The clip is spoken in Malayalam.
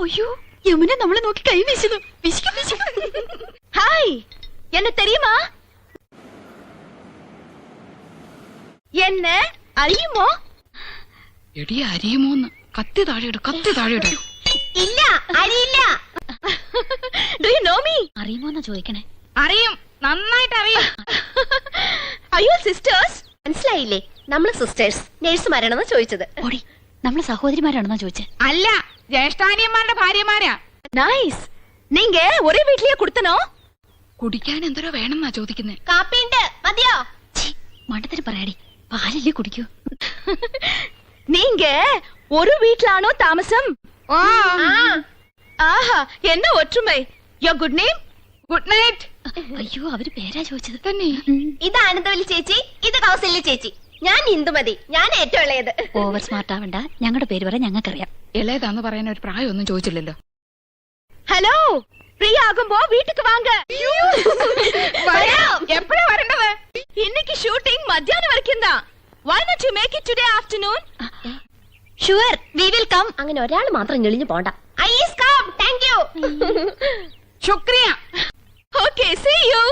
ஐயோ யமுனா நம்மள நோக்கி கை வீசுது. ஹாய், என்ன தெரியுமா? என்ன അറിയുമോ? എടി അരിയുമോന്ന്. കത്തി താഴെയിട്. ഇല്ല, അറിയില്ല. Do you know me? അറിയുമോന്നാ ചോദിക്കണേ. അറിയും, നന്നായിട്ട് അറിയും. അയ്യോ സിസ്റ്റേഴ്സ്, മനസ്സിലായില്ലേ? നമ്മള് സിസ്റ്റേഴ്സ് നേഴ്സുമാരാണെന്നാ ചോദിച്ചത്. ഓടി, നമ്മള് സഹോദരിമാരാണെന്നാ ചോദിച്ചത്. അല്ല, ജ്യേഷ്ഠാനിയന്മാരുടെ ഭാര്യമാരാ. നൈസ്. നീങ്ക ഒരേ വീട്ടിലേ കൊടുത്തനോ? കുടിക്കാൻ എന്തോരോ വേണമെന്നാ ചോദിക്കുന്നേ. കാപ്പിണ്ട്, മതിയോ? മണ്ടത്തിന് പറയാടി, പാലല്ലേ കുടിക്കൂ. നീങ്ക ഒരു വീട്ടിലാണോ താമസം? ആഹാ, എന്നാ ഒറ്റുമൈ. യോ ഗുഡ് നെയിം? Good night. അയ്യോ, അവര് പേരാ ചോദിച്ചത്. തന്നെ. ഇത് ആനന്ദവല്ലി ചേച്ചി, ഇത് കൗസല്യ ചേച്ചി. ഞാൻ ഇന്ദുമതി, ഞാൻ ഏറ്റവും ഇളയത്. ഓവർ സ്മാർട്ട് ആവണ്ട, ഞങ്ങളുടെ പേര് പറയാൻ ഞങ്ങൾക്കറിയാം. ഇളയതാന്ന് പറയാൻ ഒരു പ്രായമൊന്നും ചോദിച്ചില്ലല്ലോ. ഹലോ, ഫ്രീ ആകുമ്പോ വീട്ടിക്ക് വാങ്ക. എപ്പോഴാ വരേണ്ടത്? ഇന്നേക്ക് ഷൂട്ടിംഗ് മധ്യാഹ്നം വരയ്ക്കും. Why not you make it today afternoon? Sure, we will come. അങ്ങനെ ഒരാൾ മാത്രം ഞെളിഞ്ഞു പോണ്ട. I is come, thank you. ശുക്രിയ. Okay, see you.